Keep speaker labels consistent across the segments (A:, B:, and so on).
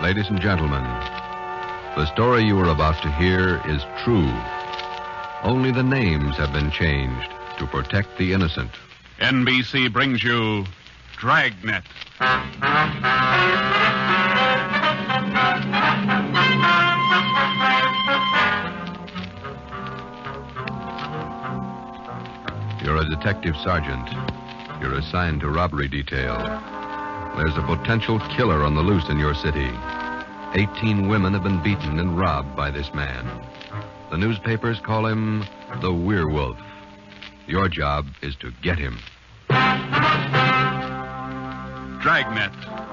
A: Ladies and gentlemen, the story you are about to hear is true. Only the names have been changed to protect the innocent.
B: NBC brings you Dragnet.
A: You're a detective sergeant. You're assigned to robbery detail. There's a potential killer on the loose in your city. 18 women have been beaten and robbed by this man. The newspapers call him the Werewolf. Your job is to get him.
B: Dragnet,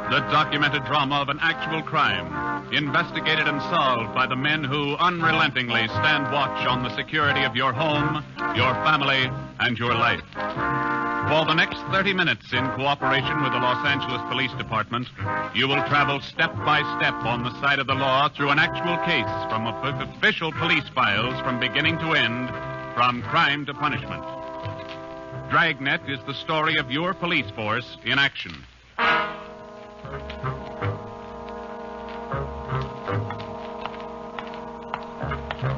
B: the documented drama of an actual crime, investigated and solved by the men who unrelentingly stand watch on the security of your home, your family, and your life. For the next 30 minutes, in cooperation with the Los Angeles Police Department, you will travel step by step on the side of the law through an actual case from official police files from beginning to end, from crime to punishment. Dragnet is the story of your police force in action.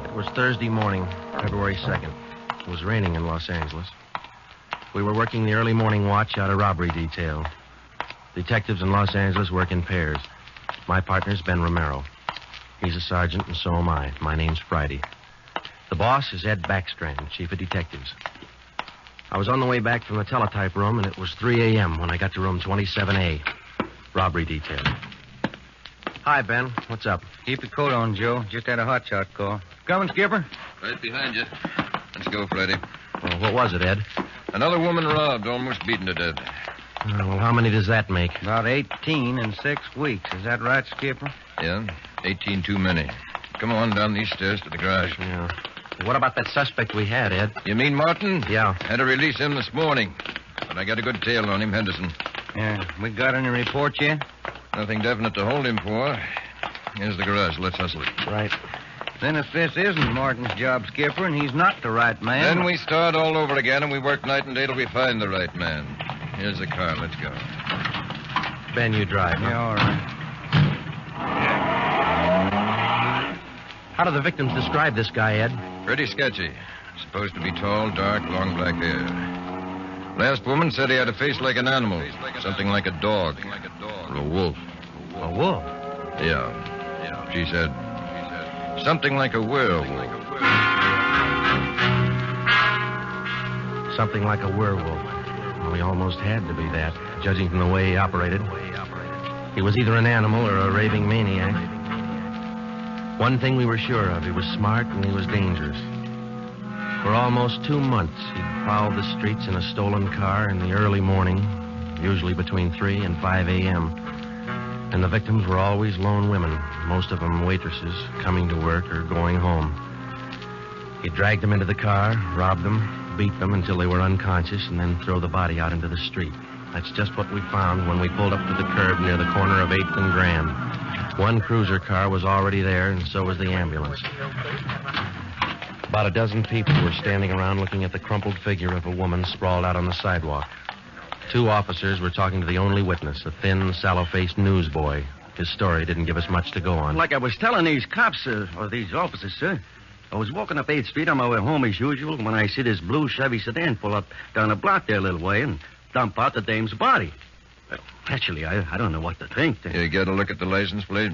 C: It was Thursday morning, February 2nd. It was raining in Los Angeles. We were working the early morning watch out of robbery detail. Detectives in Los Angeles work in pairs. My partner's Ben Romero. He's a sergeant, and so am I. My name's Friday. The boss is Ed Backstrand, chief of detectives. I was on the way back from the teletype room, and it was 3 a.m. when I got to room 27A, robbery detail. Hi, Ben. What's up?
D: Keep your coat on, Joe. Just had a hotshot call. Coming, Skipper?
E: Right behind you. Let's go, Freddy.
C: Well, what was it, Ed?
E: Another woman robbed, almost beaten to death.
C: Well, how many does that make?
D: About 18 in 6 weeks. Is that right, Skipper?
E: Yeah, 18 too many. Come on down these stairs to the garage.
C: Yeah. What about that suspect we had, Ed?
E: You mean Martin?
C: Yeah.
E: Had to release him this morning. But I got a good tail on him, Henderson.
D: Yeah. We got any reports yet?
E: Nothing definite to hold him for. Here's the garage. Let's hustle it.
C: Right.
D: Then if this isn't Martin's job, Skipper, and he's not the right man...
E: Then we start all over again, and we work night and day till we find the right man. Here's the car. Let's go.
C: Ben, you drive.
D: Yeah, all right.
C: How do the victims describe this guy, Ed?
E: Pretty sketchy. Supposed to be tall, dark, long black hair. Last woman said he had a face like an animal. Something like a dog. Or a wolf.
C: A wolf?
E: Yeah. She said something like a werewolf.
C: Something like a werewolf. Well, he almost had to be that, judging from the way he operated. He was either an animal or a raving maniac. One thing we were sure of, he was smart and he was dangerous. For almost 2 months, he'd prowled the streets in a stolen car in the early morning, usually between 3 and 5 a.m. And the victims were always lone women, most of them waitresses, coming to work or going home. He dragged them into the car, robbed them, beat them until they were unconscious, and then throw the body out into the street. That's just what we found when we pulled up to the curb near the corner of 8th and Grand. One cruiser car was already there, and so was the ambulance. About a dozen people were standing around looking at the crumpled figure of a woman sprawled out on the sidewalk. 2 officers were talking to the only witness, a thin, sallow-faced newsboy. His story didn't give us much to go on.
F: Like I was telling these cops, or these officers, sir, I was walking up 8th Street on my way home as usual when I see this blue Chevy sedan pull up down the block there a little way and dump out the dame's body. Well, actually, I don't know what to think.
E: You get a look at the license plate?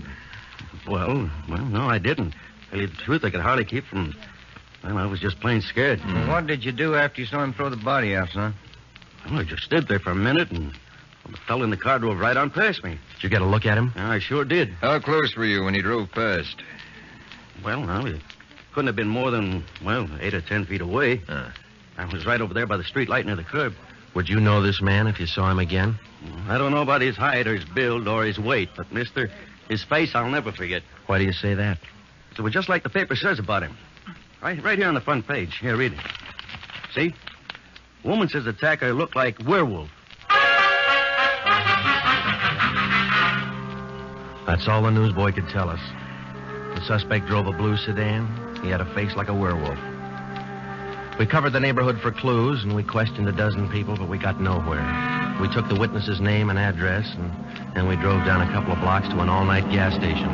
F: Well, no, I didn't. Tell you the truth, I could hardly keep from... Well, I was just plain scared.
D: What did you do after you saw him throw the body out, son?
F: Well, I just stood there for a minute, and the fellow in the car drove right on past me.
C: Did you get a look at him?
F: I sure did.
E: How close were you when he drove past?
F: Well, no, he couldn't have been more than, 8 or 10 feet away. I was right over there by the street light near the curb.
C: Would you know this man if you saw him again?
F: I don't know about his height or his build or his weight, but, mister, his face I'll never forget.
C: Why do you say that?
F: It was just like the paper says about him. Right here on the front page. Here, read it. See? Woman says the attacker looked like werewolf.
C: That's all the newsboy could tell us. The suspect drove a blue sedan. He had a face like a werewolf. We covered the neighborhood for clues, and we questioned a dozen people, but we got nowhere. We took the witness's name and address, and then we drove down a couple of blocks to an all-night gas station.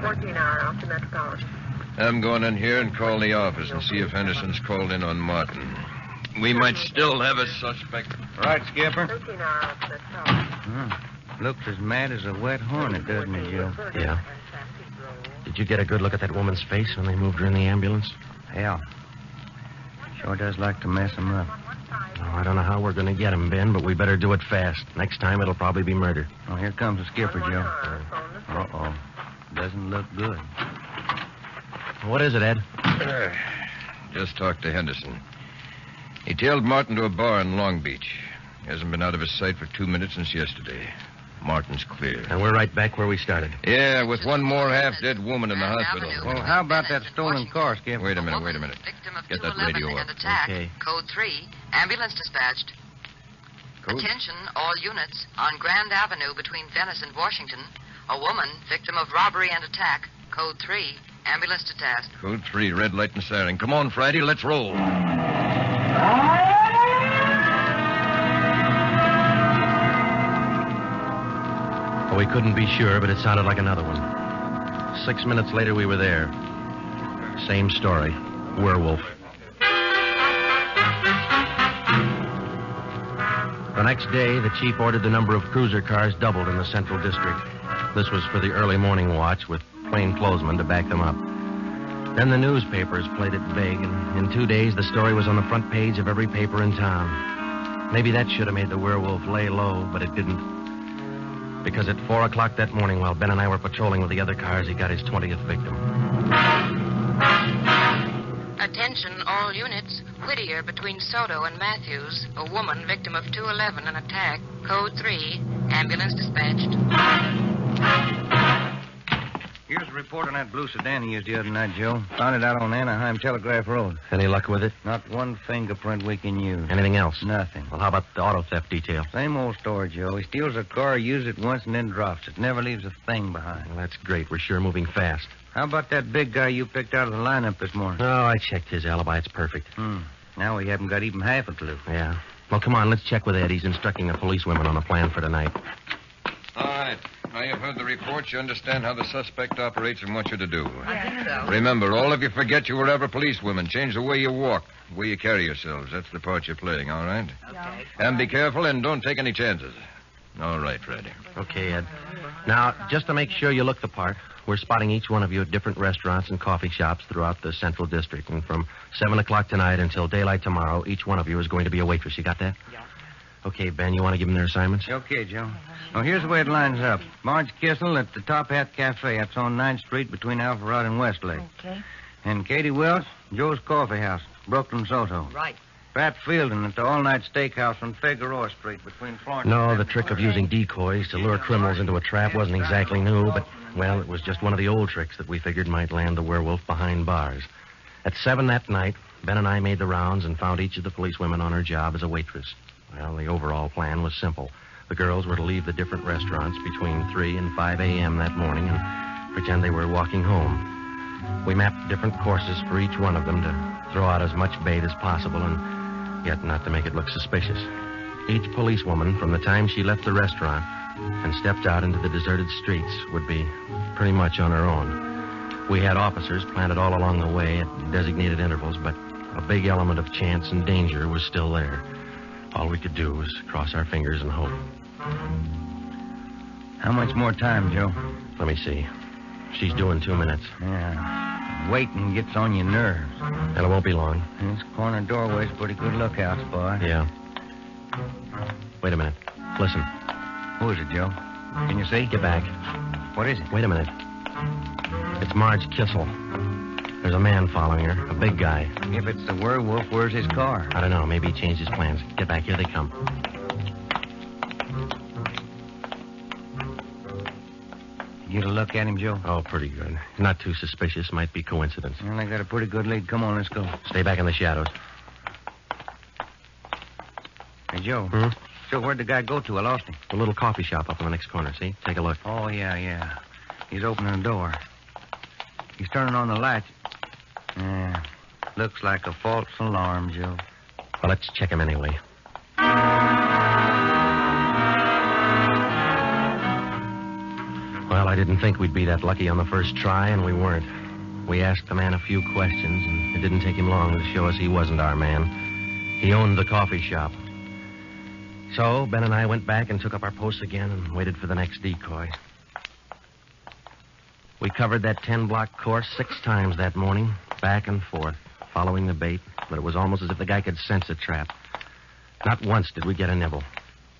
G: 14-hour off the Metropolitan.
E: I'm going in here and call the office and see if Henderson's called in on Martin. We might still have a suspect.
D: Right, Skipper.
G: 13-hour off the Metropolitan.
D: Looks as mad as a wet hornet, doesn't it, Joe?
C: Yeah. Did you get a good look at that woman's face when they moved her in the ambulance?
D: Hell. Sure does like to mess him up.
C: Oh, I don't know how we're going to get him, Ben, but we better do it fast. Next time, it'll probably be murder.
D: Oh, here comes the skipper, Joe. Uh-oh. Doesn't look good.
C: What is it, Ed?
E: Just talked to Henderson. He tailed Martin to a bar in Long Beach. He hasn't been out of his sight for 2 minutes since yesterday. Martin's clear.
C: And we're right back where we started.
E: Yeah, with one more half-dead woman in the hospital.
D: Well, how about that stolen car, Skipper?
E: Wait a minute. Get that radio up.
C: Okay.
H: Code 3, ambulance dispatched.
E: Code?
H: Attention, all units. On Grand Avenue between Venice and Washington, a woman, victim of robbery and attack. Code 3, ambulance detached.
E: Code 3, red light and siren. Come on, Friday, let's roll.
C: Well, we couldn't be sure, but it sounded like another one. 6 minutes later, we were there. Same story. Werewolf. The next day, the chief ordered the number of cruiser cars doubled in the Central District. This was for the early morning watch with plainclothesmen to back them up. Then the newspapers played it big, and in 2 days, the story was on the front page of every paper in town. Maybe that should have made the werewolf lay low, but it didn't. Because at 4 o'clock that morning, while Ben and I were patrolling with the other cars, he got his 20th victim.
H: Attention, all units. Whittier between Soto and Matthews, a woman, victim of 211, an attack. Code 3, ambulance dispatched.
D: Here's a report on that blue sedan he used the other night, Joe. Found it out on Anaheim Telegraph Road.
C: Any luck with it?
D: Not one fingerprint we can use.
C: Anything else?
D: Nothing.
C: Well, how about the auto theft detail?
D: Same old story, Joe. He steals a car, uses it once, and then drops it. Never leaves a thing behind.
C: Well, that's great. We're sure moving fast.
D: How about that big guy you picked out of the lineup this morning?
C: Oh, I checked his alibi. It's perfect.
D: Now we haven't got even half a clue.
C: Yeah. Well, come on, let's check with Ed. He's instructing the policewomen on a plan for tonight.
E: All right. Now you've heard the report. You understand how the suspect operates and what you're to do.
H: I think so.
E: Remember, all of you forget you were ever policewomen. Change the way you walk, the way you carry yourselves. That's the part you're playing, all right?
H: Okay.
E: And be careful and don't take any chances. All right, Freddy.
C: Okay, Ed. Now, just to make sure you look the part, we're spotting each one of you at different restaurants and coffee shops throughout the Central District. And from 7 o'clock tonight until daylight tomorrow, each one of you is going to be a waitress. You got that?
H: Yeah.
C: Okay, Ben, you want to give them their assignments?
D: Okay, Joe. Now, here's the way it lines up. Marge Kissel at the Top Hat Cafe. That's on 9th Street between Alpharetta and Westlake.
H: Okay.
D: And Katie Welch, Joe's Coffee House, Brooklyn, Soto.
H: Right.
D: Pat Fielding at the All-Night Steakhouse on Figueroa Street between Florence
C: No,
D: and...
C: the trick of using decoys to lure criminals into a trap wasn't exactly new, but, well, it was just one of the old tricks that we figured might land the werewolf behind bars. At 7 that night, Ben and I made the rounds and found each of the policewomen on her job as a waitress. Well, the overall plan was simple. The girls were to leave the different restaurants between 3 and 5 a.m. that morning and pretend they were walking home. We mapped different courses for each one of them to throw out as much bait as possible and yet not to make it look suspicious. Each policewoman, from the time she left the restaurant and stepped out into the deserted streets, would be pretty much on her own. We had officers planted all along the way at designated intervals, but a big element of chance and danger was still there. All we could do was cross our fingers and hope.
D: How much more time, Joe?
C: Let me see. She's due in 2 minutes.
D: Yeah. Waiting gets on your nerves.
C: And it won't be long.
D: This corner doorway's a pretty good lookout spot.
C: Yeah. Wait a minute. Listen.
D: Who is it, Joe? Can you see?
C: Get back.
D: What is it?
C: Wait a minute. It's Marge Kissel. There's a man following her, a big guy.
D: If it's the werewolf, where's his car?
C: I don't know. Maybe he changed his plans. Get back. Here they come.
D: You get a look at him, Joe?
C: Oh, pretty good. Not too suspicious. Might be coincidence.
D: Well, I got a pretty good lead. Come on, let's go.
C: Stay back in the shadows.
D: Hey, Joe.
C: Hmm?
D: So where'd the guy go to? I lost him.
C: The little coffee shop up in the next corner, see? Take a look.
D: Oh, yeah. He's opening the door. He's turning on the lights. Yeah. Looks like a false alarm, Joe.
C: Well, let's check him anyway. Well, I didn't think we'd be that lucky on the first try, and we weren't. We asked the man a few questions, and it didn't take him long to show us he wasn't our man. He owned the coffee shop. So, Ben and I went back and took up our posts again and waited for the next decoy. We covered that 10-block course 6 times that morning, back and forth, following the bait, but it was almost as if the guy could sense a trap. Not once did we get a nibble.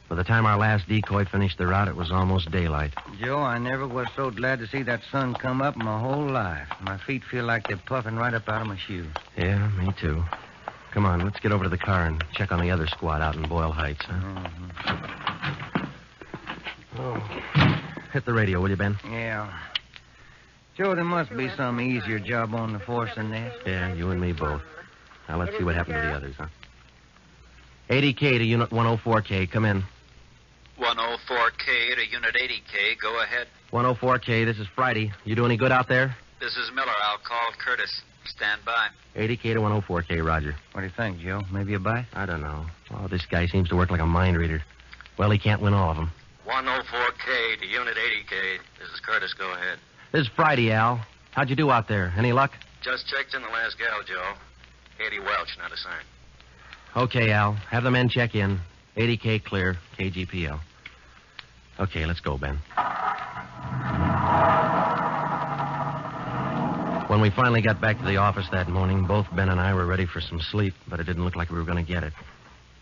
C: By the time our last decoy finished the route, it was almost daylight.
D: Joe, I never was so glad to see that sun come up in my whole life. My feet feel like they're puffing right up out of my shoes.
C: Yeah, me too. Come on, let's get over to the car and check on the other squad out in Boyle Heights, huh? Oh. Hit the radio, will you, Ben?
D: Yeah. Joe, there must be some easier job on the force than this.
C: Yeah, you and me both. Now, let's see what happened to the others, huh? 80K to Unit 104K. Come in.
I: 104K to Unit 80K. Go ahead.
C: 104K, this is Friday. You do any good out there?
I: This is Miller. I'll call Curtis. Stand by.
C: 80K to 104K, Roger.
D: What do you think, Joe? Maybe a bite?
C: I don't know. Oh, this guy seems to work like a mind reader. Well, he can't win all of them.
I: 104K to Unit 80K. This is Curtis. Go ahead.
C: This is Friday, Al. How'd you do out there? Any luck?
I: Just checked in the last gal, Joe. Katie Welch, not a sign.
C: Okay, Al. Have the men check in. 80K clear. KGPL. Okay, let's go, Ben. When we finally got back to the office that morning, both Ben and I were ready for some sleep, but it didn't look like we were going to get it.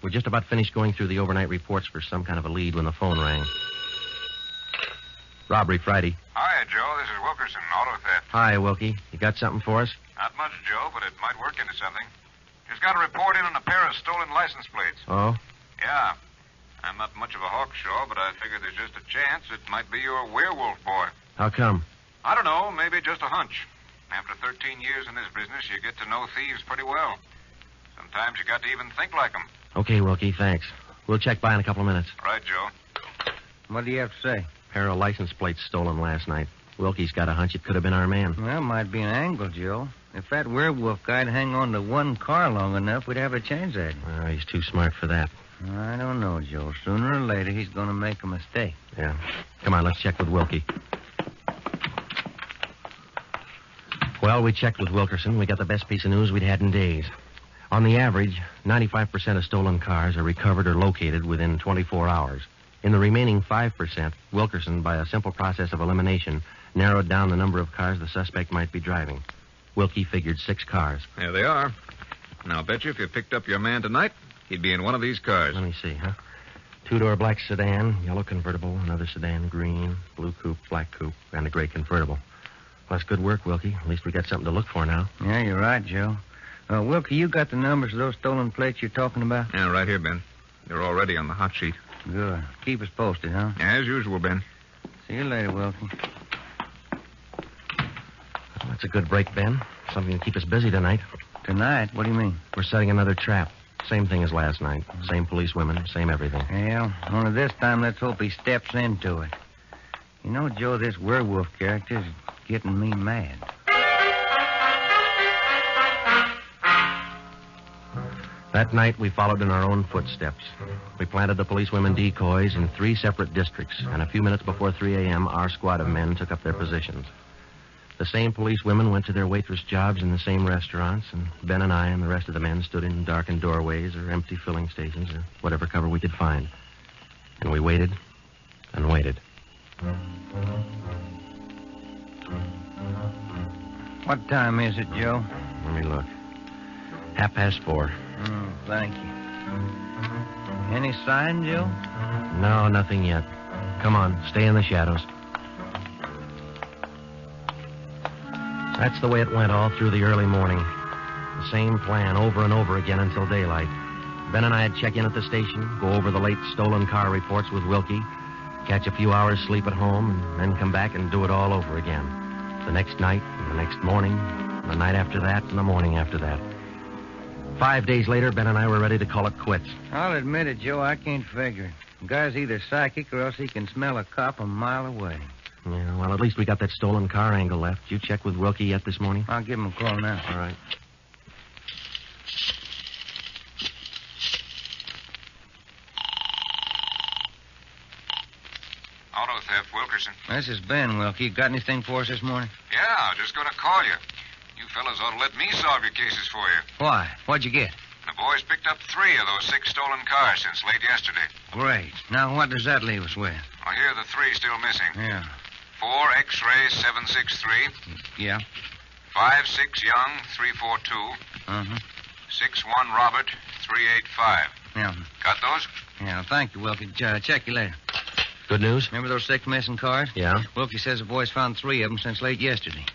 C: We just about finished going through the overnight reports for some kind of a lead when the phone rang. Robbery Friday.
J: Hi, Joe. This is Wilkerson, auto theft.
C: Hi, Wilkie. You got something for us?
J: Not much, Joe, but it might work into something. Just got a report in on a pair of stolen license plates.
C: Oh?
J: Yeah. I'm not much of a hawkshaw, but I figure there's just a chance it might be your werewolf boy.
C: How come?
J: I don't know. Maybe just a hunch. After 13 years in this business, you get to know thieves pretty well. Sometimes you got to even think like them.
C: Okay, Wilkie, thanks. We'll check by in a couple of minutes.
J: Right, Joe.
D: What do you have to say?
C: Pair of license plates stolen last night. Wilkie's got a hunch it could have been our man.
D: Well, might be an angle, Joe. If that werewolf guy'd hang on to one car long enough, we'd have a chance at him.
C: Well, he's too smart for that.
D: I don't know, Joe. Sooner or later, he's going to make a mistake.
C: Yeah. Come on, let's check with Wilkie. Well, we checked with Wilkerson. We got the best piece of news we'd had in days. On the average, 95% of stolen cars are recovered or located within 24 hours. In the remaining 5%, Wilkerson, by a simple process of elimination, narrowed down the number of cars the suspect might be driving. Wilkie figured 6 cars.
E: There they are. Now, I'll bet you if you picked up your man tonight, he'd be in one of these cars.
C: Let me see, huh? 2-door black sedan, yellow convertible, another sedan, green, blue coupe, black coupe, and a gray convertible. Well, that's good work, Wilkie. At least we got something to look for now.
D: Yeah, you're right, Joe. Wilkie, you got the numbers of those stolen plates you're talking about?
E: Yeah, right here, Ben. They're already on the hot sheet.
D: Good. Keep us posted, huh?
E: As usual, Ben.
D: See you later, Wilkie.
C: Well, that's a good break, Ben. Something to keep us busy tonight.
D: Tonight? What do you mean?
C: We're setting another trap. Same thing as last night. Same policewomen, same everything.
D: Well, only this time, let's hope he steps into it. You know, Joe, this werewolf character's getting me mad.
C: That night, we followed in our own footsteps. We planted the policewomen decoys in 3 separate districts, and a few minutes before 3 a.m., our squad of men took up their positions. The same policewomen went to their waitress jobs in the same restaurants, and Ben and I and the rest of the men stood in darkened doorways or empty filling stations or whatever cover we could find. And we waited and waited.
D: What time is it, Joe?
C: Let me look. 4:30.
D: Thank you. Any sign, Joe?
C: No, nothing yet. Come on, stay in the shadows. That's the way it went all through the early morning. The same plan over and over again until daylight. Ben and I'd check in at the station, go over the late stolen car reports with Wilkie, catch a few hours sleep at home, and then come back and do it all over again. The next night, and the next morning, and the night after that, and the morning after that. 5 days later, Ben and I were ready to call it quits.
D: I'll admit it, Joe, I can't figure it. The guy's either psychic or else he can smell a cop a mile away.
C: Yeah, well, at least we got that stolen car angle left. You check with Wilkie yet this morning?
D: I'll give him a call now.
C: All right.
J: Auto theft, Wilkerson.
D: This is Ben, Wilkie. Got anything for us this morning?
J: Yeah, just going to call you. You fellas ought to let me solve your cases for you.
D: Why? What'd you get?
J: The boys picked up 3 of those 6 stolen cars since late yesterday.
D: Great. Now, what does that leave us with?
J: Well, here are the 3 still missing.
D: Yeah.
J: 4 X-ray 763.
D: Yeah.
J: 5-6 Young 342.
D: Uh-huh.
J: 6-1 Robert 385.
D: Yeah.
J: Got those?
D: Yeah, thank you, Wilkie. Check you later.
C: Good news?
D: Remember those 6 missing cars?
C: Yeah.
D: Wilkie says the boys found 3 of them since late yesterday.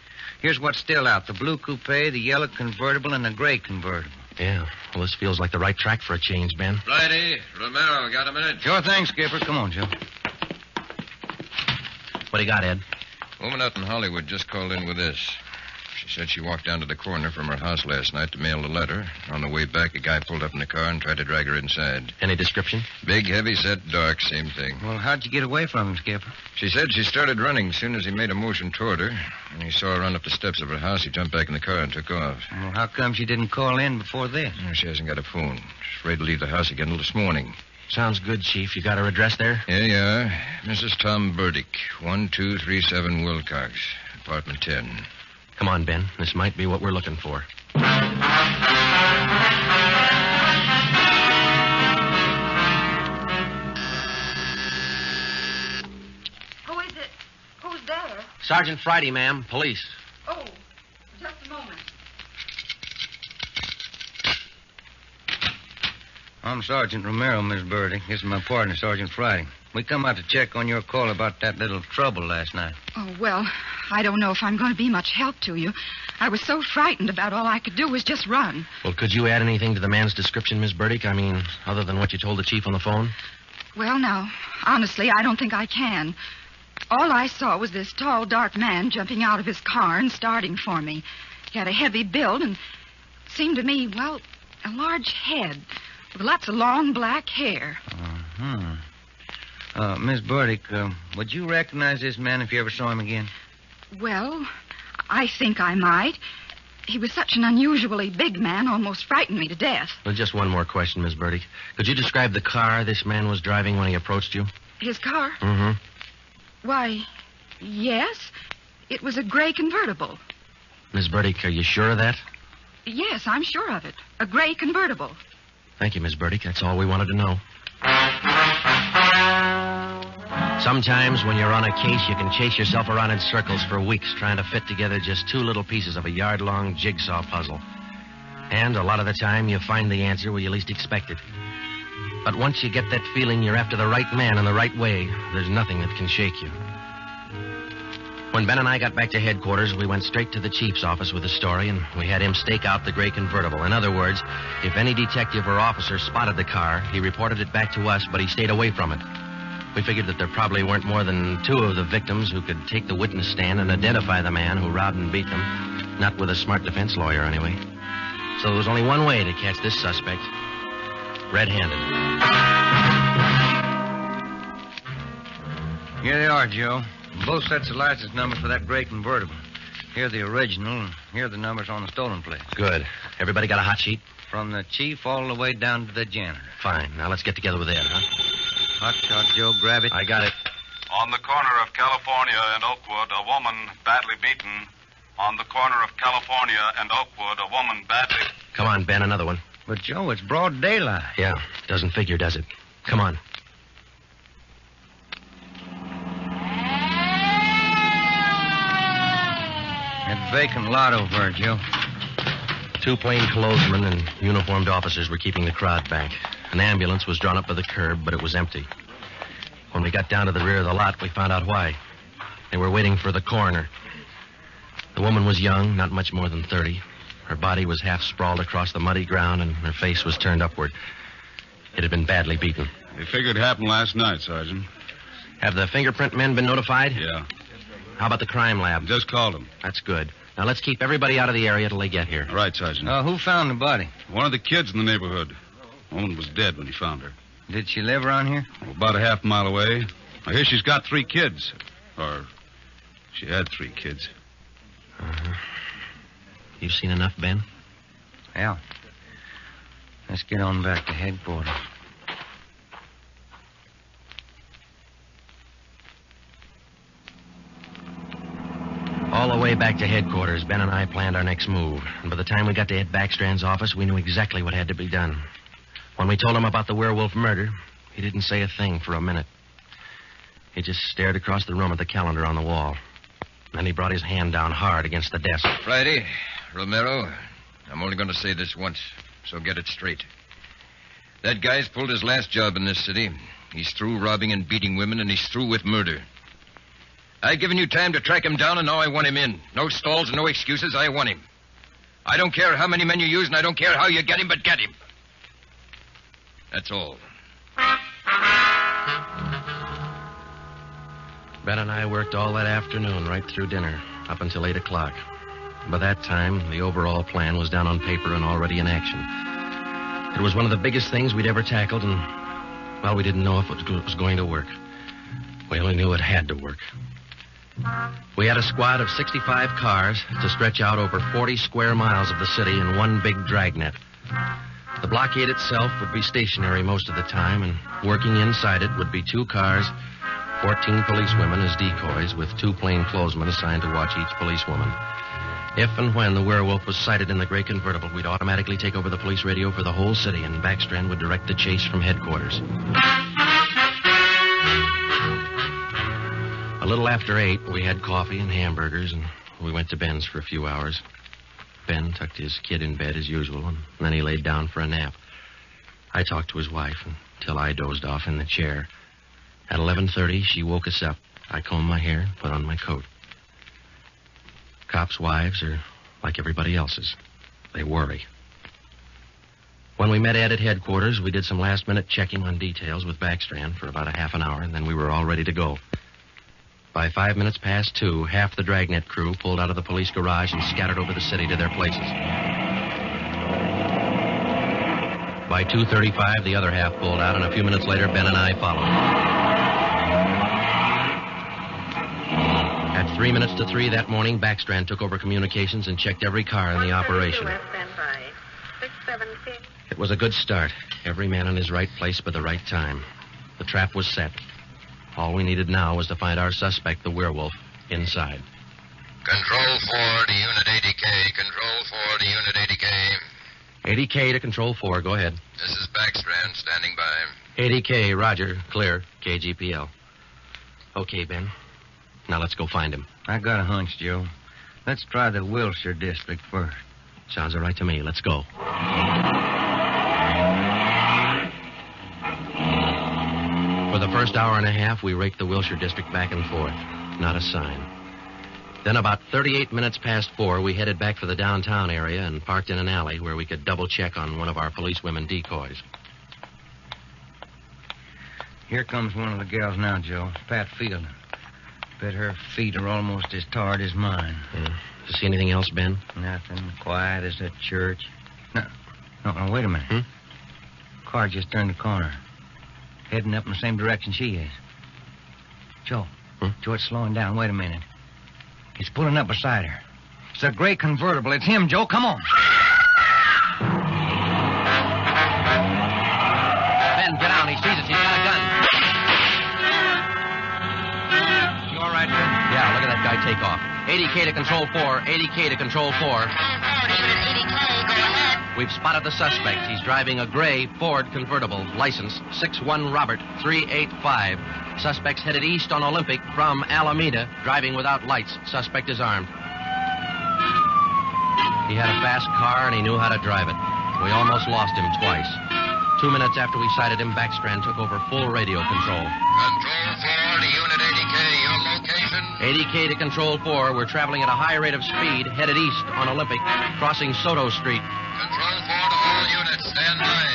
D: Here's what's still out. The blue coupe, the yellow convertible, and the gray convertible.
C: Yeah. Well, this feels like the right track for a change, Ben.
E: Righty. Romero, got a minute?
D: Sure thing, Skipper. Come on, Joe.
C: What do you got, Ed?
E: Woman out in Hollywood just called in with this. She said she walked down to the corner from her house last night to mail a letter. On the way back, a guy pulled up in the car and tried to drag her inside.
C: Any description?
E: Big, heavy set, dark, same thing.
D: Well, how'd you get away from him, Skipper?
E: She said she started running as soon as he made a motion toward her. When he saw her run up the steps of her house, he jumped back in the car and took off.
D: Well, how come she didn't call in before this?
E: She hasn't got a phone. She's afraid to leave the house again until this morning.
C: Sounds good, Chief. You got her address there?
E: Here you are. Mrs. Tom Burdick, 1237 Wilcox, apartment 10.
C: Come on, Ben. This might be what we're looking for.
G: Who is it? Who's there?
C: Sergeant Friday, ma'am. Police.
G: Oh, just a moment.
D: I'm Sergeant Romero, Miss Burdick. This is my partner, Sergeant Friday. We come out to check on your call about that little trouble last night.
K: Oh, well, I don't know if I'm going to be much help to you. I was so frightened about all I could do was just run.
C: Well, could you add anything to the man's description, Miss Burdick? I mean, other than what you told the chief on the phone?
K: Well, now, honestly, I don't think I can. All I saw was this tall, dark man jumping out of his car and starting for me. He had a heavy build and seemed to me, well, a large head with lots of long black hair.
D: Uh-huh. Miss Burdick, would you recognize this man if you ever saw him again?
K: Well, I think I might. He was such an unusually big man, almost frightened me to death.
C: Well, just one more question, Miss Burdick. Could you describe the car this man was driving when he approached you?
K: His car?
C: Mm-hmm.
K: Why, yes. It was a gray convertible.
C: Miss Burdick, are you sure of that?
K: Yes, I'm sure of it. A gray convertible.
C: Thank you, Miss Burdick. That's all we wanted to know. Sometimes when you're on a case, you can chase yourself around in circles for weeks trying to fit together just 2 little pieces of a yard-long jigsaw puzzle. And a lot of the time, you find the answer where you least expect it. But once you get that feeling you're after the right man in the right way, there's nothing that can shake you. When Ben and I got back to headquarters, we went straight to the chief's office with the story, and we had him stake out the gray convertible. In other words, if any detective or officer spotted the car, he reported it back to us, but he stayed away from it. We figured that there probably weren't more than 2 of the victims who could take the witness stand and identify the man who robbed and beat them. Not with a smart defense lawyer, anyway. So there was only one way to catch this suspect. Red-handed.
D: Here they are, Joe. Both sets of license numbers for that gray convertible. Here are the original, and here are the numbers on the stolen plates.
C: Good. Everybody got a hot sheet?
D: From the chief all the way down to the janitor.
C: Fine. Now let's get together with Ed, huh?
D: Hot shot, Joe. Grab it.
C: I got it.
B: On the corner of California and Oakwood, a woman badly beaten. On the corner of California and Oakwood, a woman badly...
C: Come on, Ben, another one.
D: But, Joe, it's broad daylight.
C: Yeah, doesn't figure, does it? Come on.
D: That vacant lot over there, Joe.
C: 2 plainclothesmen and uniformed officers were keeping the crowd back. An ambulance was drawn up by the curb, but it was empty. When we got down to the rear of the lot, we found out why. They were waiting for the coroner. The woman was young, not much more than 30. Her body was half sprawled across the muddy ground, and her face was turned upward. It had been badly beaten.
L: They figured it happened last night, Sergeant.
C: Have the fingerprint men been notified?
L: Yeah.
C: How about the crime lab?
L: Just called them.
C: That's good. Now, let's keep everybody out of the area till they get here.
L: All right, Sergeant.
D: Who found the body?
L: One of the kids in the neighborhood. The woman was dead when he found her.
D: Did she live around here?
L: About a half mile away. I hear she's got 3 kids. Or She had 3 kids.
C: Uh-huh. You seen enough, Ben?
D: Yeah. Let's get on back to headquarters.
C: All the way back to headquarters, Ben and I planned our next move. And by the time we got to Ed Backstrand's office, we knew exactly what had to be done. When we told him about the werewolf murder, he didn't say a thing for a minute. He just stared across the room at the calendar on the wall. Then he brought his hand down hard against the desk.
E: Friday, Romero, I'm only going to say this once, so get it straight. That guy's pulled his last job in this city. He's through robbing and beating women, and he's through with murder. I've given you time to track him down, and now I want him in. No stalls and no excuses. I want him. I don't care how many men you use, and I don't care how you get him, but get him. That's all.
C: Ben and I worked all that afternoon right through dinner, up until 8 o'clock. By that time, the overall plan was down on paper and already in action. It was one of the biggest things we'd ever tackled, and, well, we didn't know if it was going to work. We only knew it had to work. We had a squad of 65 cars to stretch out over 40 square miles of the city in one big dragnet. The blockade itself would be stationary most of the time, and working inside it would be 2 cars, 14 policewomen as decoys, with 2 plainclothesmen assigned to watch each policewoman. If and when the werewolf was sighted in the gray convertible, we'd automatically take over the police radio for the whole city, and Backstrand would direct the chase from headquarters. A little after 8, we had coffee and hamburgers, and we went to Ben's for a few hours. Ben tucked his kid in bed as usual, and then he laid down for a nap. I talked to his wife until I dozed off in the chair. At 11:30, she woke us up. I combed my hair, put on my coat. Cops' wives are like everybody else's. They worry. When we met Ed at headquarters, we did some last-minute checking on details with Backstrand for about a half an hour, and then we were all ready to go. By 5 minutes past 2, half the Dragnet crew pulled out of the police garage and scattered over the city to their places. By 2:35, the other half pulled out, and a few minutes later, Ben and I followed. At 3 minutes to 3 that morning, Backstrand took over communications and checked every car in the operation. It was a good start. Every man in his right place by the right time. The trap was set. All we needed now was to find our suspect, the werewolf, inside.
E: Control 4 to Unit 80K. Control 4 to Unit 80K.
C: 80K to Control 4. Go ahead.
E: This is Backstrand standing by.
C: 80K, roger. Clear. KGPL. Okay, Ben. Now let's go find him.
D: I got a hunch, Joe. Let's try the Wilshire district first.
C: Sounds all right to me. Let's go. For the first hour and a half, we raked the Wilshire district back and forth. Not a sign. Then about 38 minutes past 4, we headed back for the downtown area and parked in an alley where we could double-check on one of our policewomen decoys.
D: Here comes one of the gals now, Joe. Pat Field. Bet her feet are almost as tarred as mine.
C: Yeah. You see anything else, Ben?
D: Nothing. Quiet as a church. No, wait a minute. Car just turned the corner. Heading up in the same direction she is. Joe. Joe, it's slowing down. Wait a minute. He's pulling up beside her. It's a gray convertible. It's him, Joe. Come on.
C: Ben, get out. He sees us. He's got a gun.
D: You all right, Ben?
C: Yeah, look at that guy take off. 80K to Control 4. 80K to Control 4. We've spotted the suspect. He's driving a gray Ford convertible, license 61 Robert 385. Suspect's headed east on Olympic from Alameda, driving without lights. Suspect is armed. He had a fast car and he knew how to drive it. We almost lost him twice. 2 minutes after we sighted him, Backstrand took over full radio control.
E: Control 4 to Unit 80K. Your location?
C: 80K to Control 4. We're traveling at a high rate of speed, headed east on Olympic, crossing Soto Street.
E: Control 4 to all units. Stand by.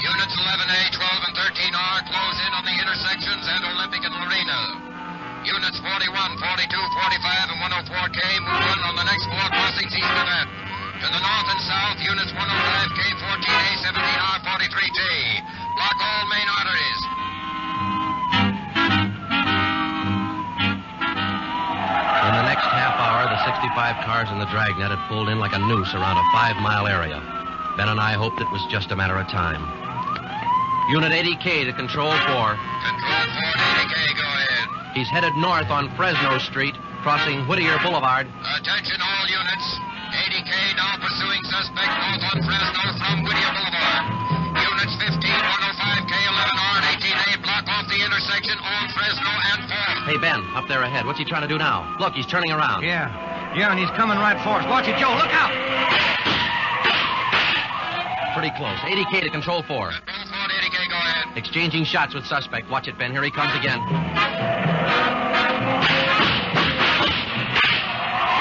E: Units 11A, 12, and 13R close in on the intersections at Olympic and Marina. Units 41, 42, 45, and 104K move on the next 4 crossings east of that. To the north and south, units 105K, 14A, 17R, 43J. Block all main arteries.
C: cars in the Dragnet had pulled in like a noose around a 5-mile area. Ben and I hoped it was just a matter of time. Unit 80K to Control 4.
E: Control 4 to 80K, go ahead.
C: He's headed north on Fresno Street, crossing Whittier Boulevard.
E: Attention all units. 80K now pursuing suspect north on Fresno from Whittier Boulevard. Units 15, 105K, 11R, and 18A block off the intersection on Fresno and 4th.
C: Hey, Ben, up there ahead. What's he trying to do now? Look, he's turning around.
D: Yeah, and he's coming right for us. Watch it, Joe. Look out!
C: Pretty close. 80K to Control 4.
E: Control 4 to 80K, go ahead.
C: Exchanging shots with suspect. Watch it, Ben. Here he comes again.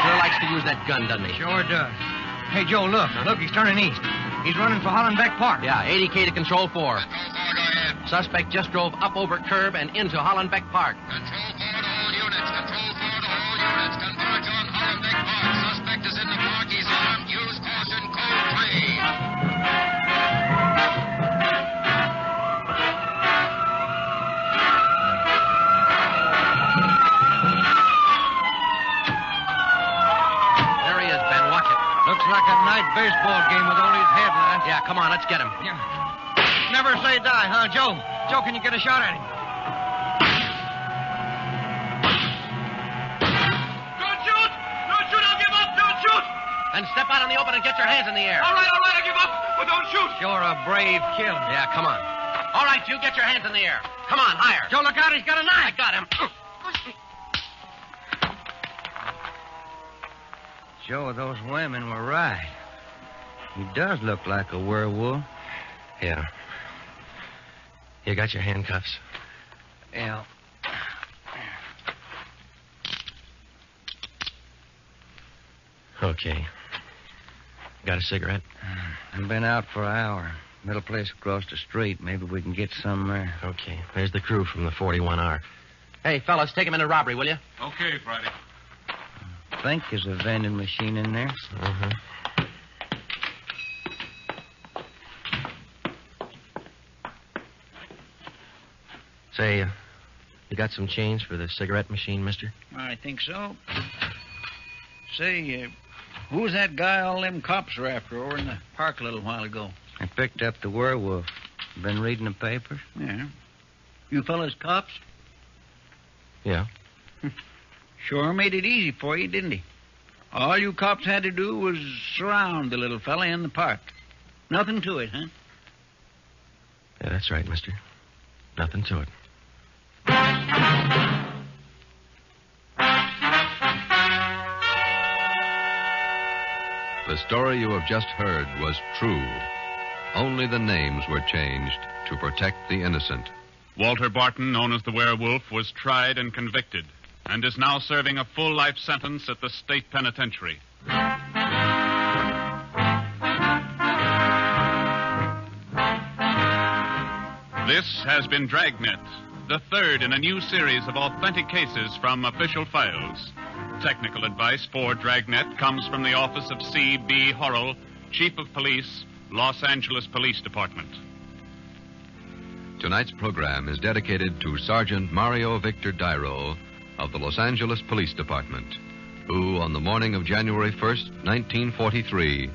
C: Sure likes to use that gun, doesn't he?
D: Sure does. Hey, Joe, look. Look, he's turning east. He's running for Hollenbeck Park.
C: Yeah, 80K to Control 4.
E: Control 4, go ahead.
C: Suspect just drove up over curb and into Hollenbeck Park.
E: Control 4 to all units. Control 4 to all units. Converge on Hollenbeck Park. Suspect is in the park. He's armed. Use caution. Code 3.
C: There he is, Ben. Watch it.
D: Looks like a night baseball game with only his headlights.
C: Yeah, come on. Let's get him.
D: Yeah. Never say die, huh, Joe? Joe, can you get a shot at him?
M: Don't shoot! Don't shoot! I'll give up! Don't shoot!
C: Then step out in the open and get your hands in the air.
M: All right, I give up, but don't shoot!
D: You're a brave killer.
C: Yeah, come on. All right, you get your hands in the air. Come on, higher.
D: Joe, look out. He's got a knife.
C: I got him.
D: Joe, those women were right. He does look like a werewolf.
C: Yeah. You got your handcuffs?
D: Yeah.
C: Okay. Got a cigarette?
D: I've been out for an hour. Middle place across the street. Maybe we can get some there.
C: Okay. There's the crew from the 41R. Hey, fellas, take him into robbery, will you?
B: Okay, Friday.
D: I think there's a vending machine in there.
C: Uh-huh. Say, you got some change for the cigarette machine, mister?
N: I think so. Say, who was that guy all them cops were after over in the park a little while ago?
D: I picked up the werewolf. Been reading the papers?
N: Yeah. You fellas cops?
C: Yeah.
N: Sure made it easy for you, didn't he? All you cops had to do was surround the little fella in the park. Nothing to it, huh?
C: Yeah, that's right, mister. Nothing to it.
A: The story you have just heard was true. Only the names were changed to protect the innocent.
B: Walter Barton, known as the Werewolf, was tried and convicted and is now serving a full life sentence at the state penitentiary. This has been Dragnet, the third in a new series of authentic cases from official files. Technical advice for Dragnet comes from the office of C.B. Horrell, Chief of Police, Los Angeles Police Department.
A: Tonight's program is dedicated to Sergeant Mario Victor Dairo of the Los Angeles Police Department, who, on the morning of January 1st, 1943,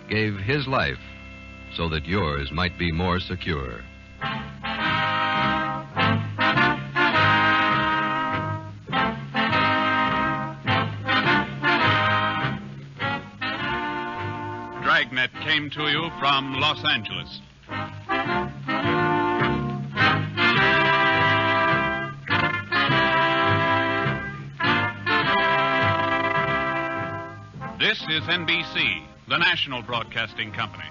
A: gave his life so that yours might be more secure.
B: Dragnet came to you from Los Angeles. This is NBC, the national broadcasting company.